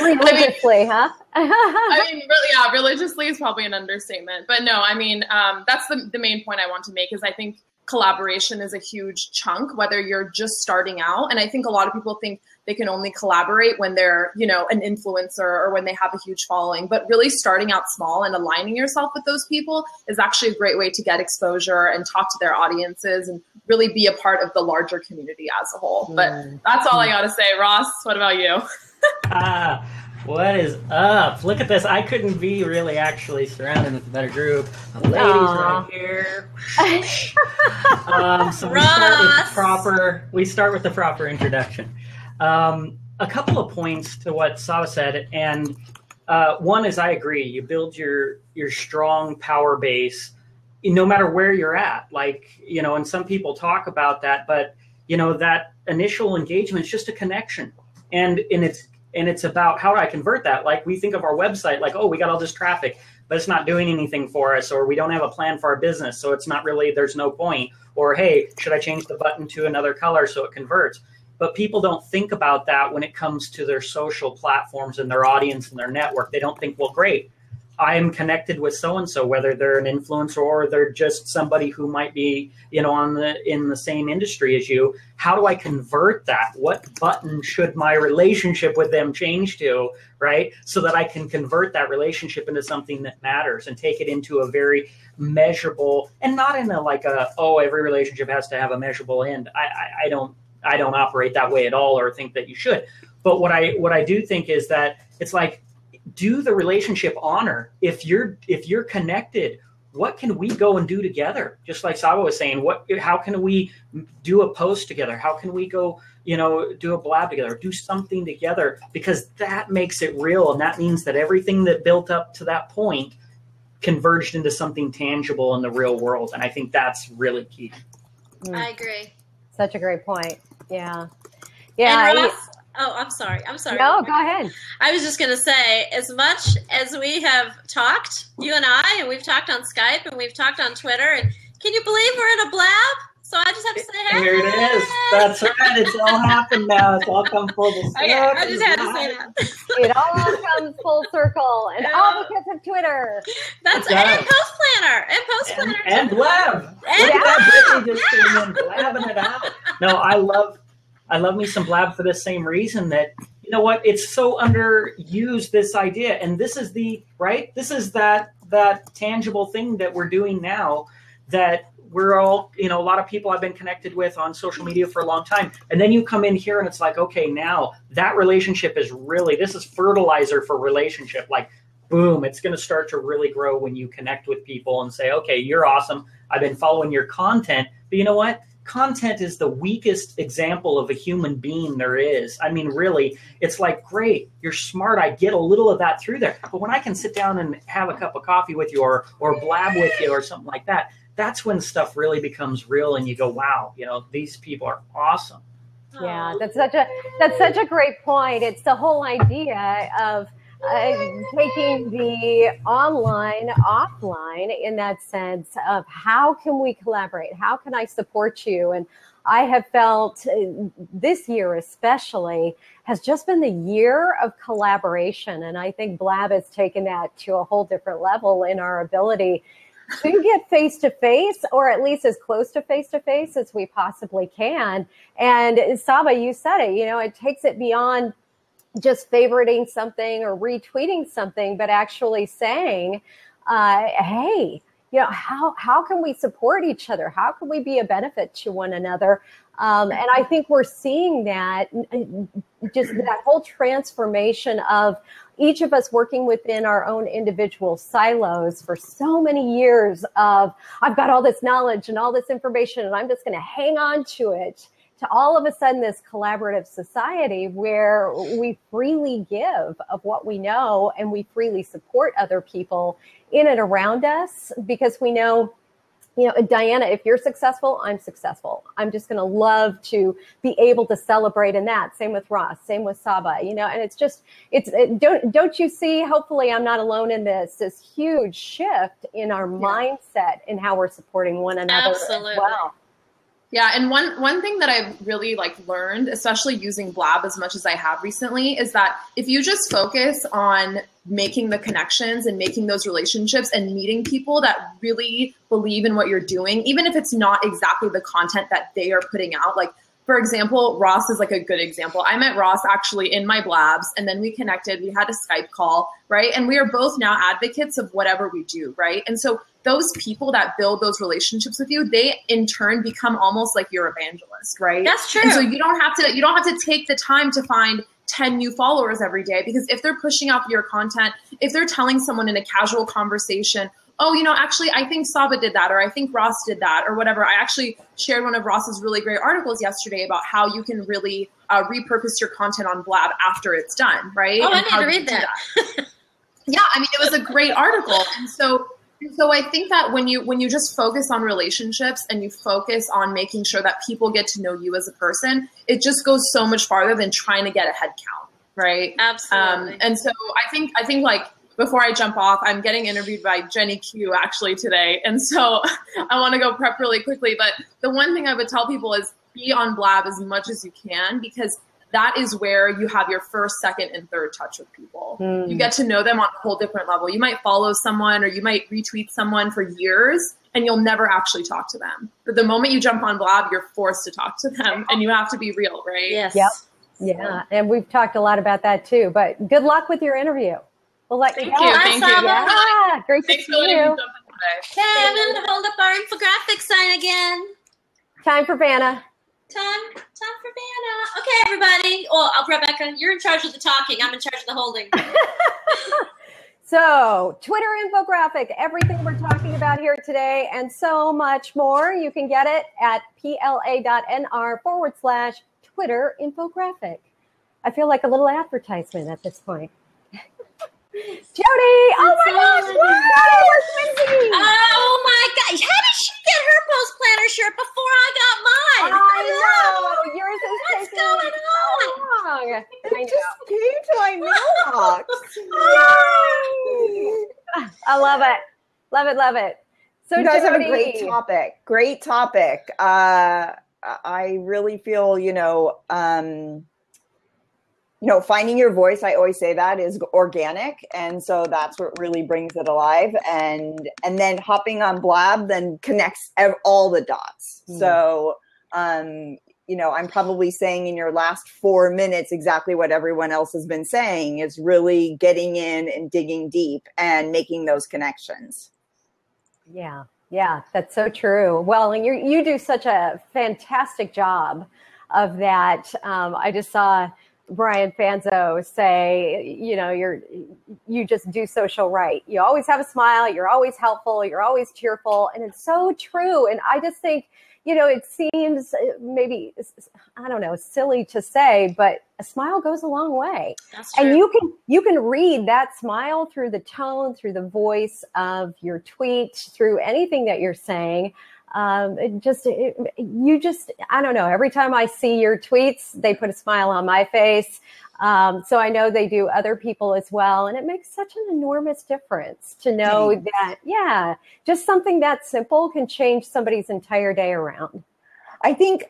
Religiously, huh? I mean, really, yeah, religiously is probably an understatement. But no, I mean, that's the main point I want to make is I think collaboration is a huge chunk, whether you're just starting out. And I think a lot of people think they can only collaborate when they're, you know, an influencer or when they have a huge following. But really starting out small and aligning yourself with those people is actually a great way to get exposure and talk to their audiences and really be a part of the larger community as a whole. But that's all I got to say. Ross, what about you? What is up? Look at this. I couldn't be really actually surrounded with a better group of ladies right here. So we start with the proper introduction. A couple of points to what Saba said, and one is I agree. You build your strong power base no matter where you're at. Like, you know, and some people talk about that, but you know, that initial engagement is just a connection, and it's about how do I convert that? Like we think of our website like, oh, we got all this traffic, but it's not doing anything for us, or we don't have a plan for our business, so it's not really, there's no point. Or, hey, should I change the button to another color so it converts? But people don't think about that when it comes to their social platforms and their audience and their network. They don't think, well, great, I am connected with so-and-so, whether they're an influencer or they're just somebody who might be, you know, in the same industry as you. How do I convert that? What button should my relationship with them change to, right? So that I can convert that relationship into something that matters and take it into a very measurable, and not in a like a, oh, every relationship has to have a measurable end. I don't operate that way at all, or think that you should. But what I do think is that it's like, do the relationship honor. If you're connected, what can we go and do together? Just like Saba was saying, how can we do a post together? How can we go, you know, do a blab together, do something together? Because that makes it real. And that means that everything that built up to that point converged into something tangible in the real world. And I think that's really key. I agree. Such a great point. Yeah. And Ross, I'm sorry. No, go ahead. I was just going to say, as much as we have talked, you and I, and we've talked on Skype and we've talked on Twitter, and can you believe we're in a blab? So I just have to say, hey. Here it is. That's right. It's all happened now. It's all come full circle. Okay, I just had to say that. It all comes full circle, and all because of Twitter. That's right. And Post Planner. And Blab. Look at that. Brittany just came in, blabbing it out. No, I love me some Blab for the same reason that, you know what, it's so underused, this idea. And this is this is that tangible thing that we're doing now that we're all, you know, a lot of people I've been connected with on social media for a long time. And then you come in here and it's like, okay, now that relationship is really, this is fertilizer for relationship. Like, boom, it's going to start to really grow when you connect with people and say, okay, you're awesome. I've been following your content, but you know what? Content is the weakest example of a human being there is. I mean, really, it's like, great, you're smart. I get a little of that through there. But when I can sit down and have a cup of coffee with you or blab with you or something like that, that's when stuff really becomes real and you go, wow, you know, these people are awesome. Yeah, that's such a great point. It's the whole idea of taking the online offline in that sense of how can we collaborate? How can I support you? And I have felt this year especially has just been the year of collaboration. And I think Blab has taken that to a whole different level in our ability to get face-to-face, or at least as close to face-to-face as we possibly can. And Saba, you said it, you know, it takes it beyond just favoriting something or retweeting something, but actually saying, hey, you know, how can we support each other? How can we be a benefit to one another? And I think we're seeing that, just that whole transformation of each of us working within our own individual silos for so many years of, I've got all this knowledge and all this information and I'm just going to hang on to it, to all of a sudden this collaborative society where we freely give of what we know and we freely support other people in and around us, because we know, you know, Diana, if you're successful, I'm successful. I'm just going to love to be able to celebrate in that. Same with Ross, same with Saba, you know, and it's just, don't you see, hopefully I'm not alone in this huge shift in our mindset in how we're supporting one another as well. Yeah, and one thing that I've really learned, especially using Blab as much as I have recently, is that if you just focus on making the connections and making those relationships and meeting people that really believe in what you're doing, even if it's not exactly the content that they are putting out. Like, for example, Ross is like a good example. I met Ross actually in my blabs, and then we connected. We had a Skype call, right? And we are both now advocates of whatever we do, right? And so those people that build those relationships with you, they in turn become almost like your evangelist, right? That's true. And so you don't have to take the time to find 10 new followers every day, because if they're pushing out your content, if they're telling someone in a casual conversation, oh, actually, I think Saba did that, or I think Ross did that, or whatever. I actually shared one of Ross's really great articles yesterday about how you can really repurpose your content on Blab after it's done, right? Oh, and I need to read that. Yeah, I mean, it was a great article. And so I think that when you just focus on relationships and you focus on making sure that people get to know you as a person, it just goes so much farther than trying to get a head count, right? Absolutely. And so I think like, before I jump off, I'm getting interviewed by Jenny Q actually today. And so I want to go prep really quickly. But the one thing I would tell people is be on Blab as much as you can, because that is where you have your first, second, and third touch with people. You get to know them on a whole different level. You might follow someone or you might retweet someone for years and you'll never actually talk to them. But the moment you jump on Blab, you're forced to talk to them and you have to be real, right? Yes. Yep. Yeah. And we've talked a lot about that too. But good luck with your interview. We'll let you go. Thank you. Yeah, great to see you. Kevin, hold up our infographic sign again. Time for Vanna. Time for Vanna. Okay, everybody. Oh, Rebecca, you're in charge of the talking. I'm in charge of the holding. So, Twitter infographic, everything we're talking about here today and so much more. You can get it at pla.nr/Twitter infographic. I feel like a little advertisement at this point. Jody! Oh my gosh! Wow, we're twinsies! Oh my gosh! How did she get her post planner shirt before I got mine? I know yours is What's taking going on? so long. It just came to my mailbox. I love it. Love it. Love it. So You guys have a Jody, great topic. Great topic. I really feel, finding your voice, I always say that, is organic. And so that's what really brings it alive. And then hopping on Blab then connects all the dots. So, I'm probably saying in your last 4 minutes exactly what everyone else has been saying, is really getting in and digging deep and making those connections. Yeah, that's so true. Well, and you do such a fantastic job of that. I just saw Brian Fanzo say, you just do social right. You always have a smile. You're always helpful. You're always cheerful. And it's so true. And I just think, it seems maybe, I don't know, silly to say, but a smile goes a long way. That's true. And you can read that smile through the tone, through the voice of your tweet, through anything that you're saying. I don't know, every time I see your tweets, they put a smile on my face. So I know they do other people as well. And it makes such an enormous difference to know that, just something that simple can change somebody's entire day around. I think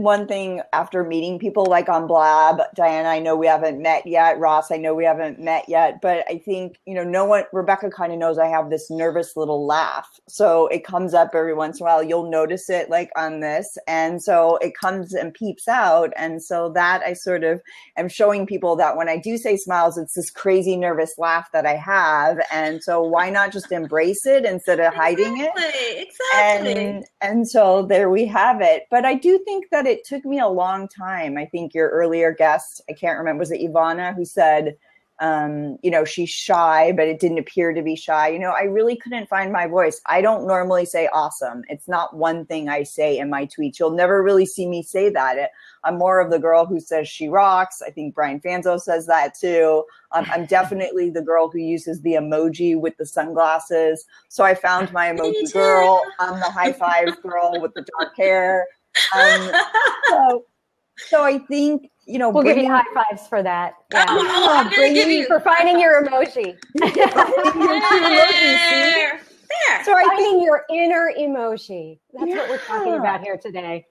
one thing after meeting people like on Blab, Diana, I know we haven't met yet. Ross, I know we haven't met yet, but I think, Rebecca kind of knows I have this nervous little laugh. So it comes up every once in a while. You'll notice it like on this. And so it comes and peeps out. And so that I sort of am showing people that when I do say smiles, it's this crazy nervous laugh that I have. And so why not just embrace it instead of hiding it? Exactly. And so there we have it. But I do think that it took me a long time. I think your earlier guest, I can't remember, was it Ivana, who said, she's shy, but it didn't appear to be shy. I really couldn't find my voice. I don't normally say awesome. It's not one thing I say in my tweets. You'll never really see me say that. I'm more of the girl who says she rocks. I think Brian Fanzo says that too. I'm definitely the girl who uses the emoji with the sunglasses. So I found my emoji girl. I'm the high five girl with the dark hair. So I think, we'll give you high fives for that. Yeah. I'm going to give you for finding your emoji. There. So I finding your inner emoji. That's what we're talking about here today.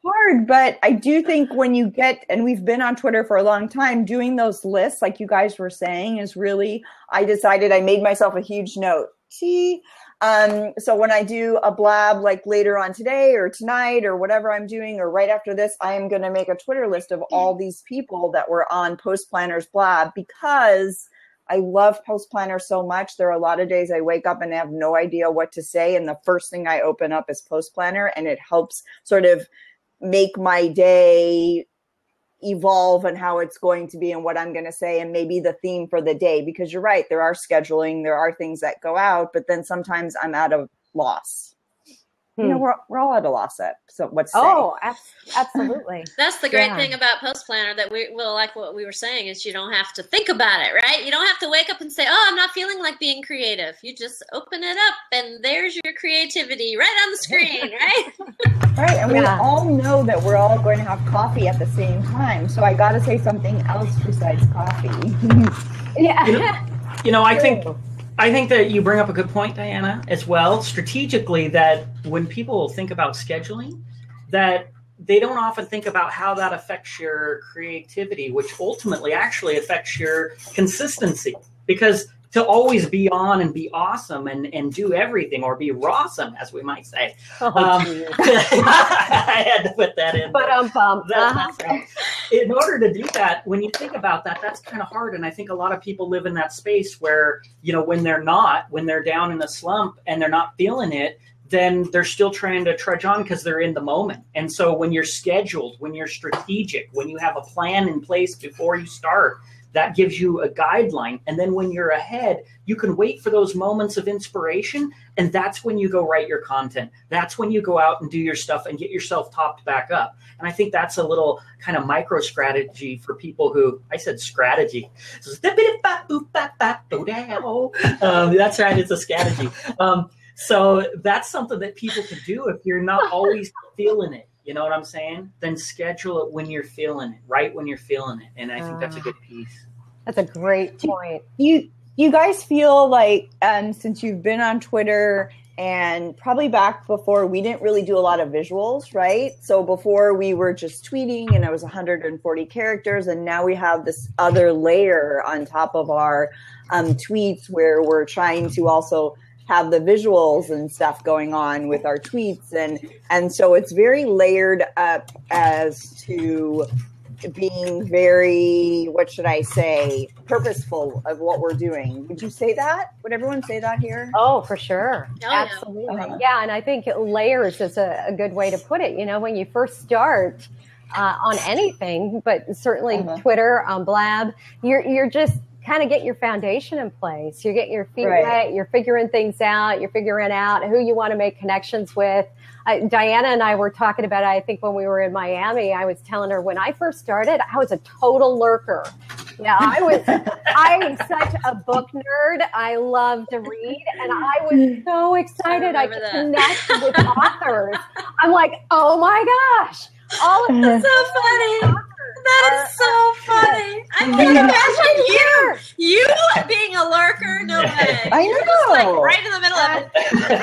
hard, but I do think when you get, and we've been on Twitter for a long time, doing those lists, like you guys were saying, is really, I made myself a huge note. So when I do a blab like later on today or tonight or whatever I'm doing, or right after this, I am going to make a Twitter list of all these people that were on Post Planner's blab, because I love Post Planner so much. There are a lot of days I wake up and have no idea what to say, and the first thing I open up is Post Planner, and it helps sort of make my day evolve and how it's going to be and what I'm going to say, and maybe the theme for the day. Because you're right, there are scheduling, there are things that go out, but then sometimes I'm at a loss. You know, we're all at a loss at what to say. Oh, absolutely. That's the great thing about Post Planner, that like what we were saying, is you don't have to think about it, right? You don't have to wake up and say, oh, I'm not feeling like being creative. You just open it up and there's your creativity right on the screen, right? Right, and we all know that we're all going to have coffee at the same time. So I got to say something else besides coffee. You know, I think that you bring up a good point, Diana, as well, strategically, that when people think about scheduling, that they don't often think about how that affects your creativity, which ultimately actually affects your consistency. Because to always be on and be awesome and do everything, or be rawsome, as we might say. I had to put that in. But in order to do that, when you think about that, that's kind of hard. And I think a lot of people live in that space where, you know, when they're down in a slump and they're not feeling it, then they're still trying to trudge on because they're in the moment. And so when you're scheduled, when you're strategic, when you have a plan in place before you start, that gives you a guideline. And then when you're ahead, you can wait for those moments of inspiration. And that's when you go write your content. That's when you go out and do your stuff and get yourself topped back up. And I think that's a little kind of micro strategy for people who, I said strategy. That's right, it's a strategy. So that's something that people can do if you're not always feeling it. You know what I'm saying? Then schedule it when you're feeling it, right when you're feeling it. And I think that's a good piece. That's a great point. You guys feel like, since you've been on Twitter, and probably back before, we didn't really do a lot of visuals, right? So before we were just tweeting and it was 140 characters, and now we have this other layer on top of our tweets where we're trying to also have the visuals and stuff going on with our tweets. And so it's very layered up as to being very, what should I say, purposeful of what we're doing. Would you say that? Would everyone say that here? Oh, for sure. Oh, absolutely. Yeah. And I think layers is a good way to put it. You know, when you first start on anything, but certainly Twitter, on Blab, you're just kind of get your foundation in place. You get your feet wet, you're figuring things out, you're figuring out who you want to make connections with. Diana and I were talking about it, I think when we were in Miami. I was telling her when I first started, I was a total lurker. Yeah, I'm such a book nerd. I love to read, and I was so excited I could connect with authors. I'm like, oh my gosh. All of this so funny. That is so funny. I can't imagine you being a lurker. No way. I know. You're just like right in the middle of it.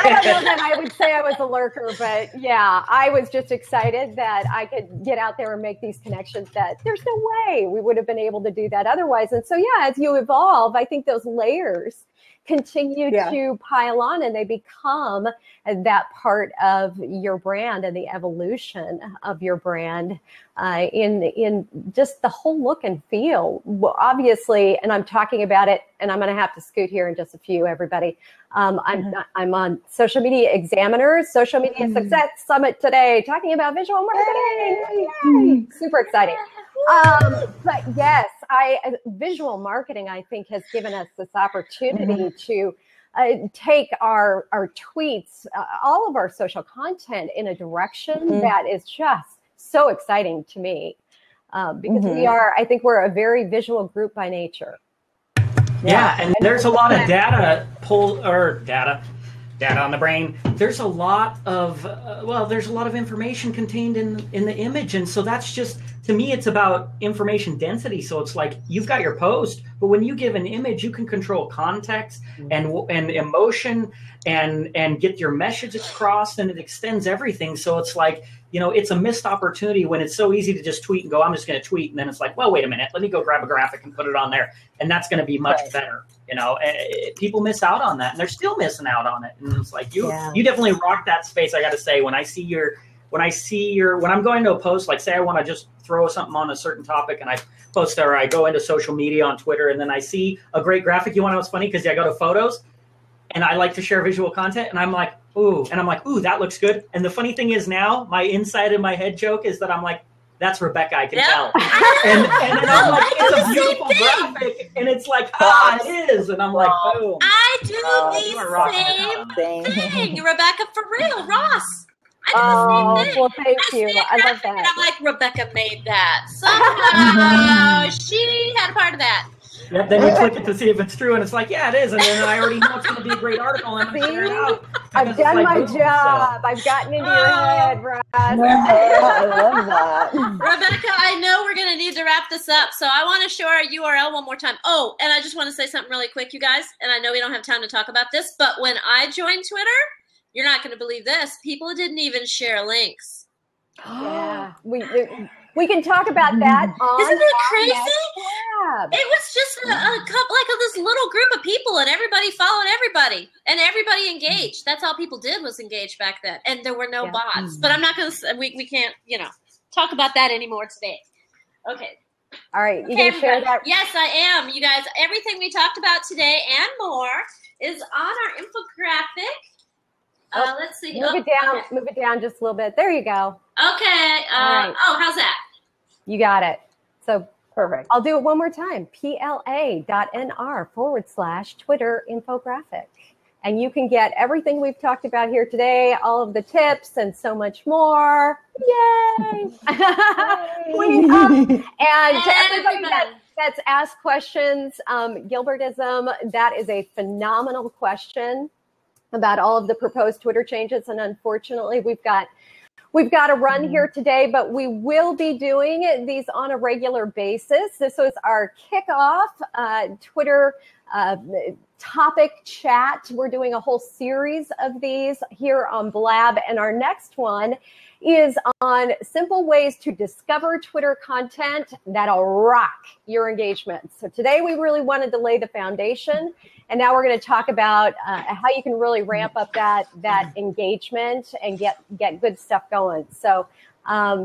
I don't know that I would say I was a lurker, but yeah, I was just excited that I could get out there and make these connections that there's no way we would have been able to do that otherwise. And so, yeah, as you evolve, I think those layers continue to pile on, and they become that part of your brand and the evolution of your brand in just the whole look and feel. Well, obviously, and I'm talking about it, and I'm going to have to scoot here in just a few, everybody. I'm on Social Media Examiner's Social Media Success Summit today, talking about visual marketing. Yay! Super exciting. But yes, visual marketing, I think, has given us this opportunity to take our tweets, all of our social content in a direction that is just so exciting to me, because I think we're a very visual group by nature. Yeah, and there's a lot of data on the brain. There's a lot of information contained in the image, and so that's just, to me, it's about information density. So it's like you've got your post, but when you give an image, you can control context and emotion and get your message across, and it extends everything. So it's like, it's a missed opportunity when it's so easy to just tweet and go, I'm just going to tweet. And then it's like, well, wait a minute, let me go grab a graphic and put it on there. And that's going to be much better. People miss out on that, and they're still missing out on it. And it's like, you definitely rock that space. I got to say, when I'm going to a post, like say I want to just throw something on a certain topic and I post or I go into social media on Twitter and then I see a great graphic. You want to know what's funny? Because I go to photos and I like to share visual content and I'm like, ooh, that looks good. And the funny thing is now my inside of my head joke is that I'm like, that's Rebecca, I can tell. And then I'm like, it's a beautiful graphic. And it's like, it is. And I'm like, boom. I do the same thing. Rebecca, for real, Ross. I did the same thing. Well, thank you. I love that. And I'm like, Rebecca made that. Somehow she had a part of that. Yep, then you click it to see if it's true, and it's like, yeah, it is. And then I already know it's going to be a great article, and I'm going to share it out. I've done my job. So. I've gotten into your head, Ross. I love that. Rebecca, I know we're going to need to wrap this up, so I want to show our URL one more time. Oh, and I just want to say something really quick, you guys, and I know we don't have time to talk about this, but when I joined Twitter, you're not going to believe this. People didn't even share links. Yeah, we can talk about that. Isn't it crazy? It was just a couple, like this little group of people, and everybody followed everybody, and everybody engaged. That's all people did was engage back then, and there were no bots. But I'm not going to. We can't talk about that anymore today. Okay. All right. You can share that. Yes, I am. You guys, everything we talked about today and more is on our infographic. Let's see. Move it down just a little bit. There you go. Okay. Right. Oh, how's that? You got it. So perfect. I'll do it one more time. PLA.NR/Twitter infographic. And you can get everything we've talked about here today, all of the tips and so much more. Yay! And to everybody that's asked questions, Gilbertism, that is a phenomenal question about all of the proposed Twitter changes. And unfortunately, we've got to run here today, but we will be doing these on a regular basis. This was our kickoff Twitter topic chat. We're doing a whole series of these here on Blab, and our next one is on simple ways to discover Twitter content that'll rock your engagement. So today we really wanted to lay the foundation, and now we're going to talk about how you can really ramp up that engagement and get good stuff going. So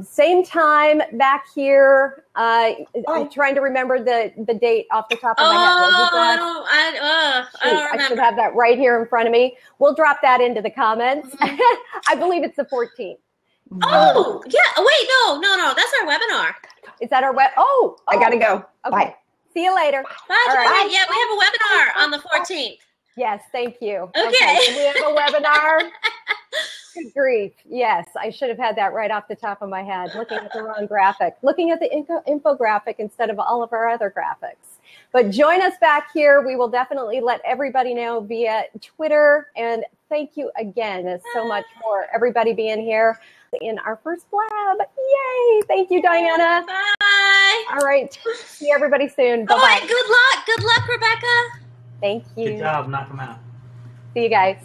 same time back here. I'm trying to remember the date off the top of my head. I don't remember. I should have that right here in front of me. We'll drop that into the comments. I believe it's the 14th. Oh, yeah. Wait, no. That's our webinar. Is that our web? Oh, I got to go. Okay. Bye. See you later. Bye. Right. Yeah, we have a webinar on the 14th. Yes, thank you. Okay. So we have a webinar. Good grief. Yes, I should have had that right off the top of my head. Looking at the wrong graphic. Looking at the infographic instead of all of our other graphics. But join us back here. We will definitely let everybody know via Twitter. And thank you again. There's so much for everybody being here in our first Blab. Yay. Thank you, Diana. Bye. All right. See everybody soon. Bye-bye. Oh, and good luck. Good luck, Rebecca. Thank you. Good job. Knock them out. See you guys.